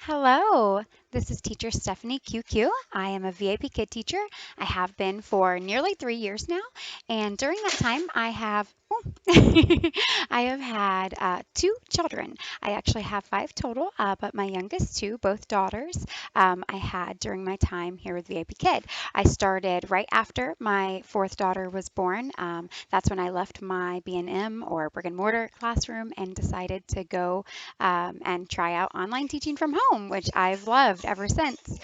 Hello, this is teacher Stephanie QQ. I am a VIP Kid teacher. I have been for nearly 3 years now, and during that time, I have had two children. I actually have five total, but my youngest two, both daughters, I had during my time here with VIP Kid. I started right after my fourth daughter was born. That's when I left my B&M or brick and mortar classroom and decided to go and try out online teaching from home, which I've loved ever since.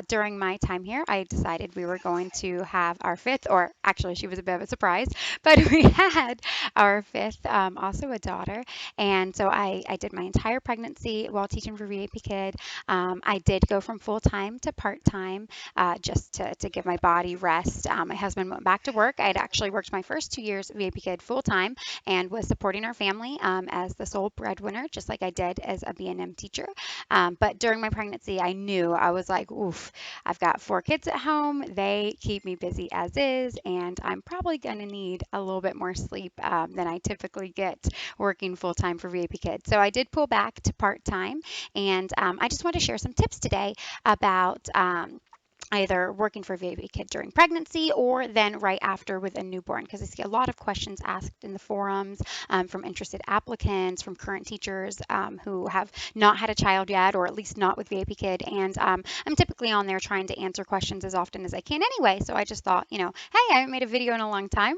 During my time here, I decided we were going to have our fifth, or actually, she was a bit of a surprise, but we had our fifth, also a daughter. And so I did my entire pregnancy while teaching for VAP Kid. I did go from full time to part time just to give my body rest. My husband went back to work. I had actually worked my first 2 years at VAP Kid full time and was supporting our family as the sole breadwinner, just like I did as a B&M teacher. But during my pregnancy, I knew I was like, oof, I've got four kids at home. They keep me busy as is, and I'm probably going to need a little bit more sleep than I typically get working full time for VAP Kids. So I did pull back to part time, and I just want to share some tips today about either working for a baby kid during pregnancy or then right after with a newborn, because I see a lot of questions asked in the forums from interested applicants, from current teachers who have not had a child yet, or at least not with VAP Kid. And I'm typically on there trying to answer questions as often as I can anyway. So I just thought, hey, I haven't made a video in a long time.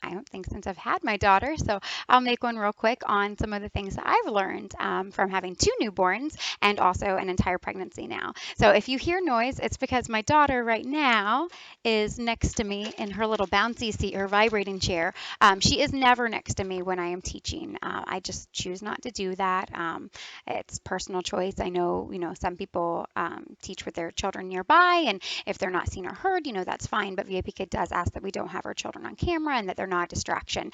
I don't think since I've had my daughter. So I'll make one real quick on some of the things that I've learned from having two newborns and also an entire pregnancy now. So if you hear noise, it's because my daughter right now is next to me in her little bouncy seat, her vibrating chair. She is never next to me when I am teaching. I just choose not to do that. It's personal choice. I know, some people teach with their children nearby, and if they're not seen or heard, that's fine. But VIP Kid does ask that we don't have our children on camera and that they're not a distraction.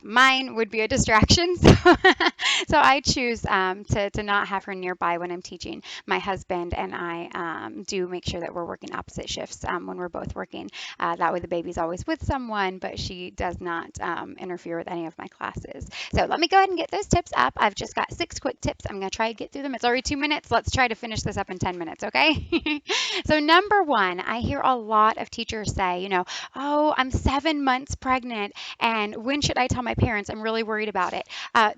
Mine would be a distraction, so I choose to not have her nearby when I'm teaching. My husband and I do make sure that we're working opposite shifts when we're both working. That way the baby's always with someone, but she does not interfere with any of my classes. So let me go ahead and get those tips up. I've just got 6 quick tips. I'm going to try to get through them. It's already 2 minutes. Let's try to finish this up in 10 minutes, okay? So number one, I hear a lot of teachers say, oh, I'm 7 months pregnant, and when should I tell my parents? I'm really worried about it.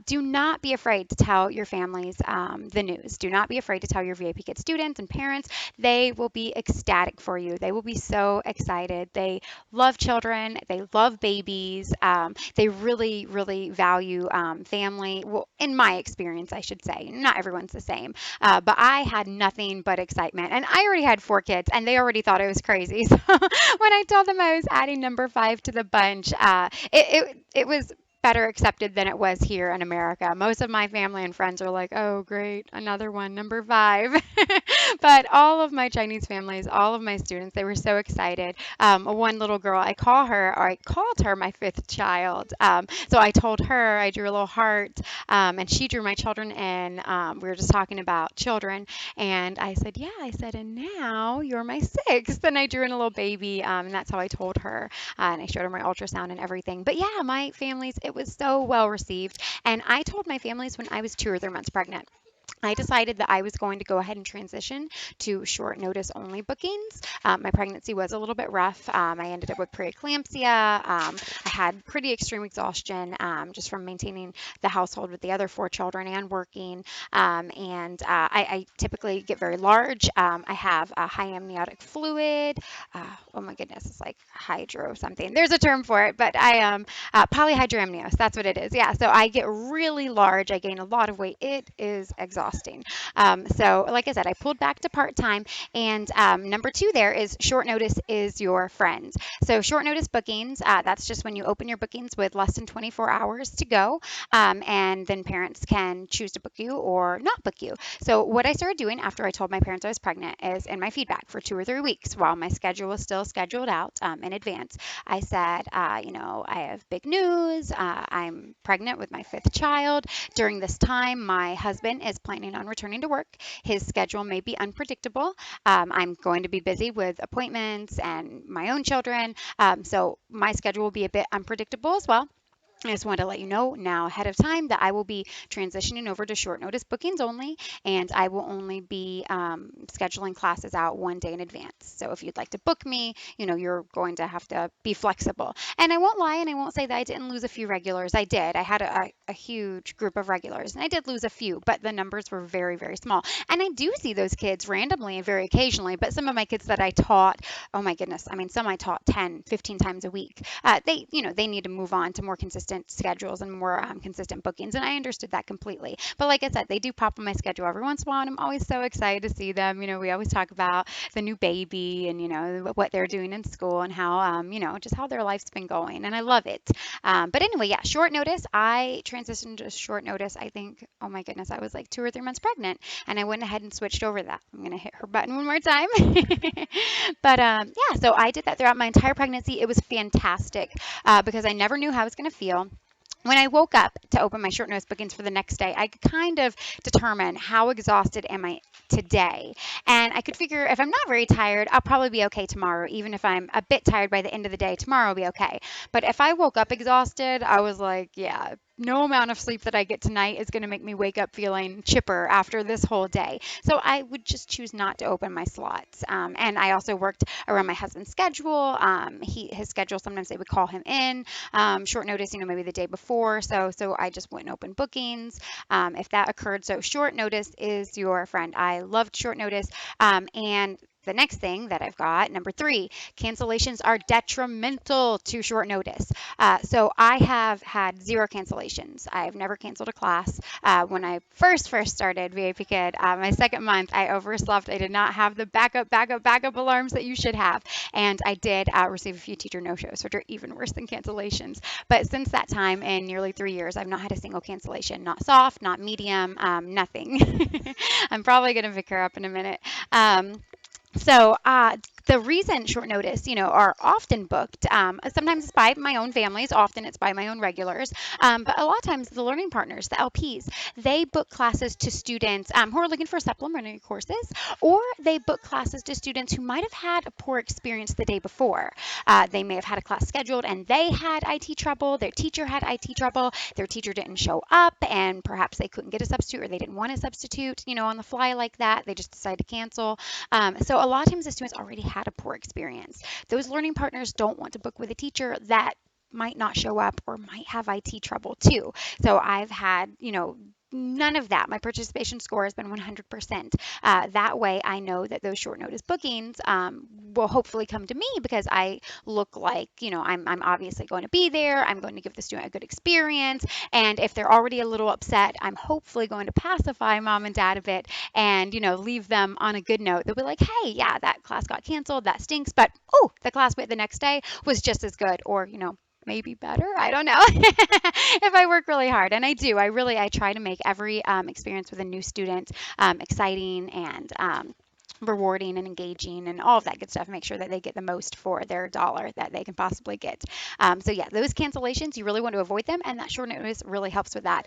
Do not be afraid to tell your families the news. Do not be afraid to tell your VIP Kid students and parents. They will be ecstatic for you. They will be so excited. They love children. They love babies. They really, really value family. Well, in my experience, I should say. Not everyone's the same. But I had nothing but excitement. And I already had 4 kids, and they already thought it was crazy. So when I told them I was adding number 5 to the bunch, it was better accepted than it was here in America. Most of my family and friends are like, oh, great, another one, number 5. But all of my Chinese families, all of my students, they were so excited. One little girl, I called her my fifth child. So I told her, I drew a little heart, and she drew my children in. We were just talking about children. And I said, yeah, and now you're my sixth. And I drew in a little baby, and that's how I told her. And I showed her my ultrasound and everything. But yeah, my families, it was so well received. And I told my families when I was 2 or 3 months pregnant. I decided that I was going to go ahead and transition to short notice only bookings. My pregnancy was a little bit rough. I ended up with preeclampsia. I had pretty extreme exhaustion just from maintaining the household with the other 4 children and working. I typically get very large. I have a high amniotic fluid. Oh my goodness, it's like hydro something. There's a term for it, but I am polyhydramnios. That's what it is. Yeah, so I get really large. I gain a lot of weight. It is exhausting. So like I said, I pulled back to part-time, and number 2 there is short notice is your friend. So short notice bookings, that's just when you open your bookings with less than 24 hours to go, and then parents can choose to book you or not book you. So what I started doing after I told my parents I was pregnant is in my feedback for 2 or 3 weeks while my schedule was still scheduled out in advance, I said, I have big news. I'm pregnant with my 5th child. During this time, my husband is planning on returning to work. His schedule may be unpredictable. I'm going to be busy with appointments and my own children. So my schedule will be a bit unpredictable as well. I just wanted to let you know now ahead of time that I will be transitioning over to short notice bookings only, and I will only be scheduling classes out 1 day in advance. So if you'd like to book me, you're going to have to be flexible. And I won't lie and I won't say that I didn't lose a few regulars. I did. I had a huge group of regulars, and I did lose a few, but the numbers were very, very small. And I do see those kids randomly and very occasionally, but some of my kids that I taught, oh my goodness, I mean, some I taught 10, 15 times a week. They need to move on to more consistent schedules and more consistent bookings, and I understood that completely. But like I said, they do pop on my schedule every once in a while, and I'm always so excited to see them. We always talk about the new baby and what they're doing in school and how just how their life's been going, and I love it. But anyway, yeah, short notice. I transitioned to short notice. I think, oh my goodness, I was like 2 or 3 months pregnant, and I went ahead and switched over that. I'm gonna hit her button one more time. But yeah, so I did that throughout my entire pregnancy. It was fantastic because I never knew how I was going to feel. When I woke up to open my short notice bookings for the next day, I could kind of determine how exhausted am I today. And I could figure if I'm not very tired, I'll probably be okay tomorrow. Even if I'm a bit tired by the end of the day, tomorrow will be okay. But if I woke up exhausted, I was like, yeah, no amount of sleep that I get tonight is going to make me wake up feeling chipper after this whole day. So I would just choose not to open my slots. And I also worked around my husband's schedule. His schedule, sometimes they would call him in short notice, maybe the day before. So I just went and opened bookings if that occurred. So short notice is your friend. I loved short notice. And the next thing that I've got, number 3, cancellations are detrimental to short notice. So I have had 0 cancellations. I've never canceled a class. When I first started VIPKid, my second month, I overslept. I did not have the backup alarms that you should have. And I did receive a few teacher no-shows, which are even worse than cancellations. But since that time, in nearly 3 years, I've not had a single cancellation. Not soft, not medium, nothing. I'm probably going to pick her up in a minute. So the reason short notice, are often booked, sometimes it's by my own families, often it's by my own regulars, but a lot of times the learning partners, the LPs, they book classes to students who are looking for supplementary courses, or they book classes to students who might have had a poor experience the day before. They may have had a class scheduled and they had IT trouble, their teacher had IT trouble, their teacher didn't show up, and perhaps they couldn't get a substitute or they didn't want a substitute, on the fly like that. They just decided to cancel. So a lot of times the students already had a poor experience. Those learning partners don't want to book with a teacher that might not show up or might have IT trouble too. So I've had, none of that. My participation score has been 100%. That way I know that those short notice bookings will hopefully come to me because I look like, I'm obviously going to be there. I'm going to give the student a good experience. And if they're already a little upset, I'm hopefully going to pacify mom and dad a bit and, leave them on a good note. They'll be like, hey, yeah, that class got canceled. That stinks. But, oh, the class the next day was just as good. Or, maybe better. I don't know if I work really hard. And I do. I try to make every experience with a new student exciting and rewarding and engaging and all of that good stuff. Make sure that they get the most for their dollar that they can possibly get. So yeah, those cancellations, you really want to avoid them, and that short notice really helps with that.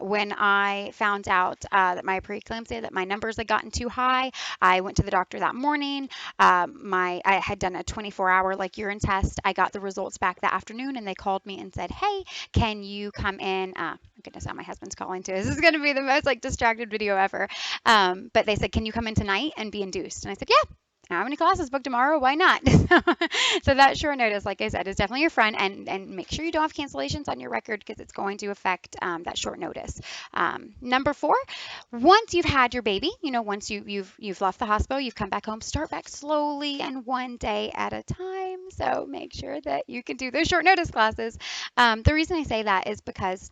When I found out that my preeclampsia, that my numbers had gotten too high, I went to the doctor that morning. I had done a 24-hour urine test. I got the results back that afternoon, and they called me and said, "Hey, can you come in?" Goodness, now my husband's calling too. This is going to be the most distracted video ever. But they said, "Can you come in tonight and be induced?" And I said, "Yeah. I don't have any classes booked tomorrow. Why not?" So that short notice, like I said, is definitely your friend, and make sure you don't have cancellations on your record because it's going to affect that short notice. Number 4, once you've had your baby, once you've left the hospital, you've come back home, start back slowly and 1 day at a time. So make sure that you can do those short notice classes. The reason I say that is because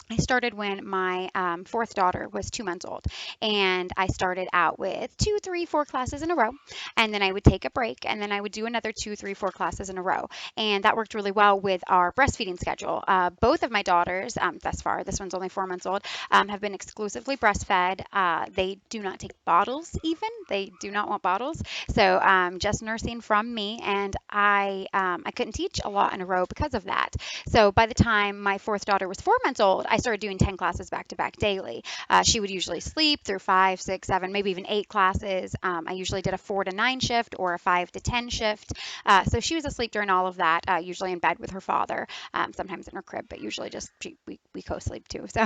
I started when my 4th daughter was 2 months old, and I started out with 2, 3, 4 classes in a row, and then I would take a break, and then I would do another 2, 3, 4 classes in a row, and that worked really well with our breastfeeding schedule. Both of my daughters, thus far, this one's only 4 months old, have been exclusively breastfed. They do not take bottles even. They do not want bottles, so just nursing from me, and I couldn't teach a lot in a row because of that. So by the time my 4th daughter was 4 months old, I started doing 10 classes back to back daily. She would usually sleep through 5, 6, 7, maybe even 8 classes. I usually did a 4 to 9 shift or a 5 to 10 shift. So she was asleep during all of that, usually in bed with her father, sometimes in her crib, but usually just we co-sleep too. So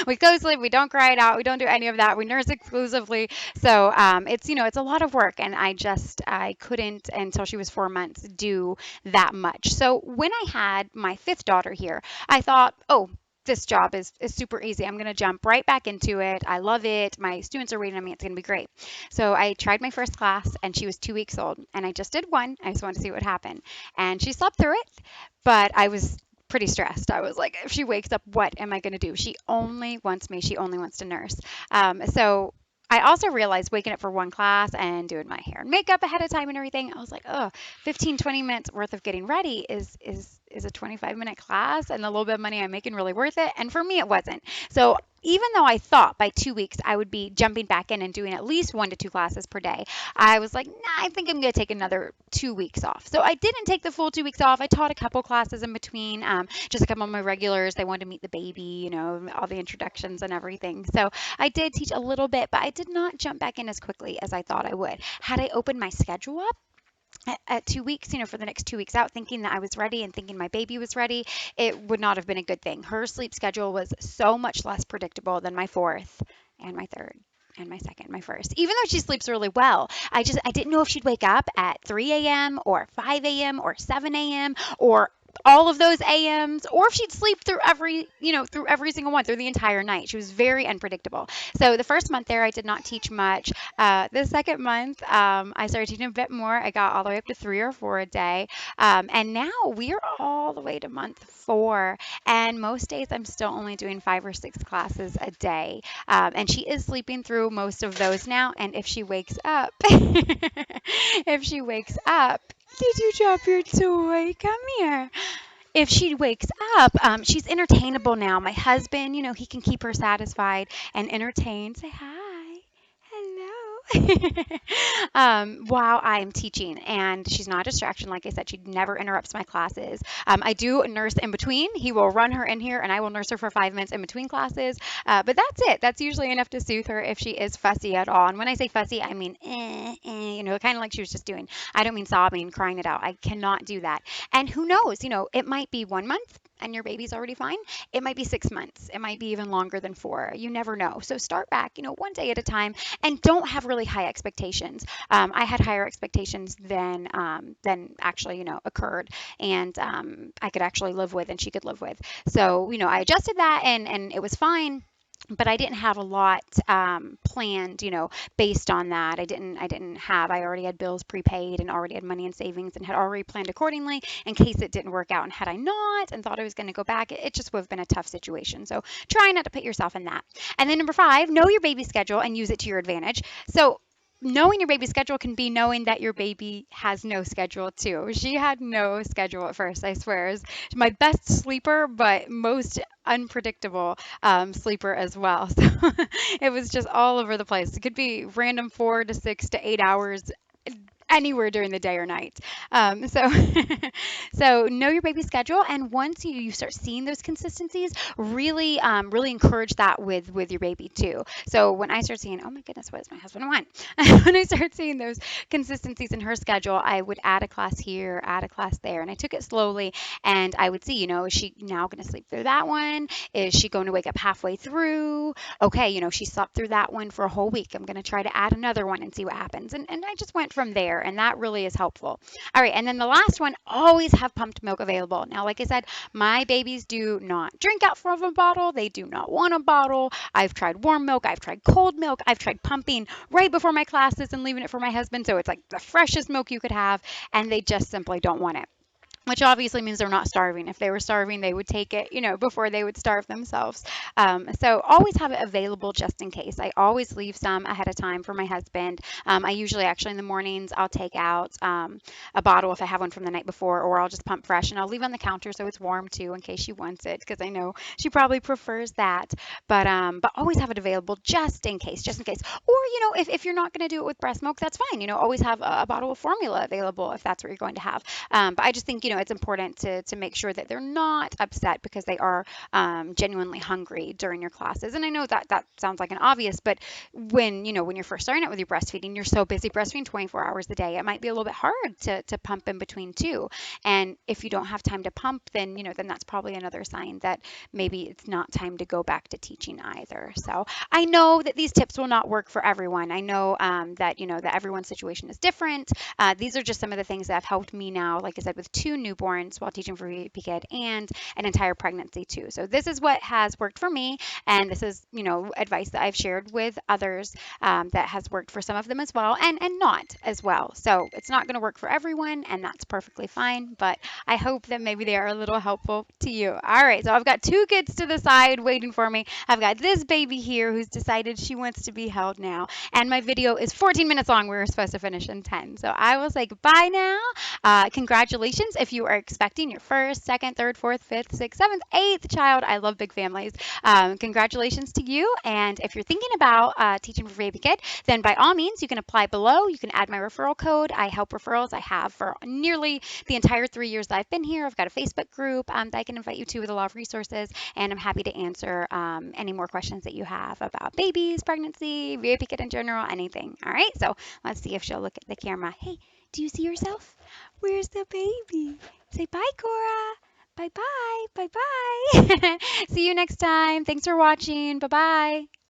we co-sleep, we don't cry it out, we don't do any of that. We nurse exclusively. So it's it's a lot of work, and I couldn't until she was 4 months do that much. So when I had my fifth daughter here, I thought, oh, this job is super easy. I'm going to jump right back into it. I love it. My students are waiting on me. It's going to be great. So I tried my first class, and she was 2 weeks old, and I just did one. I just wanted to see what would happen. And she slept through it, but I was pretty stressed. I was like, if she wakes up, what am I going to do? She only wants me. She only wants to nurse. So I also realized waking up for one class and doing my hair and makeup ahead of time and everything, I was like, oh, 15, 20 minutes worth of getting ready is a 25-minute class, and the little bit of money I'm making really worth it? And for me, it wasn't. So even though I thought by 2 weeks I would be jumping back in and doing at least 1 to 2 classes per day, I was like, nah, I think I'm going to take another 2 weeks off. So I didn't take the full 2 weeks off. I taught a couple classes in between, just a couple of my regulars. They wanted to meet the baby, all the introductions and everything. So I did teach a little bit, but I did not jump back in as quickly as I thought I would. Had I opened my schedule up, at 2 weeks, for the next 2 weeks out, thinking that I was ready and thinking my baby was ready, it would not have been a good thing. Her sleep schedule was so much less predictable than my fourth and my third and my second, my first. Even though she sleeps really well, I didn't know if she'd wake up at 3 a.m. or 5 a.m. or 7 a.m. or all of those AMs, or if she'd sleep through every single one through the entire night. She was very unpredictable. So the first month there, I did not teach much. The second month, I started teaching a bit more. I got all the way up to 3 or 4 a day. And now we are all the way to month 4. And most days I'm still only doing 5 or 6 classes a day. And she is sleeping through most of those now. And if she wakes up, if she wakes up, did you drop your toy? Come here. If she wakes up, she's entertainable now. My husband, he can keep her satisfied and entertained. Say hi. Hello. While I'm teaching, and she's not a distraction. Like I said, she never interrupts my classes. I do nurse in between. He will run her in here, and I will nurse her for 5 minutes in between classes. But that's it. That's usually enough to soothe her if she is fussy at all. And when I say fussy, I mean, kind of like she was just doing. I don't mean sobbing, crying it out. I cannot do that. And who knows, it might be 1 month and your baby's already fine. It might be 6 months. It might be even longer than 4. You never know. So start back, one day at a time, and don't have really high expectations. I had higher expectations than actually, occurred, and I could actually live with, and she could live with. So, I adjusted that, and it was fine. But I didn't have a lot planned, based on that. I already had bills prepaid and already had money in savings and had already planned accordingly in case it didn't work out. And had I not and thought I was going to go back, it just would have been a tough situation. So try not to put yourself in that. And then number 5, know your baby's schedule and use it to your advantage. So knowing your baby's schedule can be knowing that your baby has no schedule too. She had no schedule at first, I swear. It was my best sleeper, but most unpredictable sleeper as well. So it was just all over the place. It could be random 4 to 6 to 8 hours anywhere during the day or night. So so know your baby's schedule, and once you start seeing those consistencies, really encourage that with your baby too. So when I start seeing, oh my goodness, what does my husband want? When I start seeing those consistencies in her schedule, I would add a class here, add a class there, and I took it slowly, and I would see, is she now going to sleep through that one? Is she going to wake up halfway through? Okay, she slept through that one for a whole week. I'm going to try to add another one and see what happens. And I just went from there, and that really is helpful. All right, and then the last one, always have pumped milk available. Now, like I said, my babies do not drink out from a bottle. They do not want a bottle. I've tried warm milk. I've tried cold milk. I've tried pumping right before my classes and leaving it for my husband. So it's like the freshest milk you could have, and they just simply don't want it. Which obviously means they're not starving. If they were starving, they would take it, before they would starve themselves. So always have it available just in case. I always leave some ahead of time for my husband. I usually actually in the mornings, I'll take out a bottle if I have one from the night before, or I'll just pump fresh and I'll leave on the counter so it's warm too in case she wants it, because I know she probably prefers that. But always have it available just in case, just in case. Or, if you're not going to do it with breast milk, that's fine. Always have a bottle of formula available if that's what you're going to have. But I just think, it's important to make sure that they're not upset because they are genuinely hungry during your classes. And I know that that sounds like an obvious, but when you're first starting out with your breastfeeding, you're so busy breastfeeding 24 hours a day, it might be a little bit hard to pump in between too. And if you don't have time to pump, then that's probably another sign that maybe it's not time to go back to teaching either. So I know that these tips will not work for everyone. I know that everyone's situation is different. These are just some of the things that have helped me now, like I said, with two newborns while teaching for VIPKid and an entire pregnancy too. So this is what has worked for me, and this is advice that I've shared with others that has worked for some of them as well, and not as well. So it's not going to work for everyone, and that's perfectly fine. But I hope that maybe they are a little helpful to you. All right, so I've got two kids to the side waiting for me. I've got this baby here who's decided she wants to be held now, and my video is 14 minutes long. We were supposed to finish in 10, so I will say goodbye now. Congratulations if you are expecting your first, second, third, fourth, fifth, sixth, seventh, eighth child. I love big families. Congratulations to you. And if you're thinking about teaching for Baby Kid, then by all means, you can apply below. You can add my referral code. I help referrals. I have for nearly the entire 3 years that I've been here. I've got a Facebook group that I can invite you to with a lot of resources, and I'm happy to answer any more questions that you have about babies, pregnancy, VIP Kid in general, anything. All right, so let's see if she'll look at the camera. Hey, do you see yourself? Where's the baby? Say bye, Cora. Bye bye. Bye bye. See you next time. Thanks for watching. Bye bye.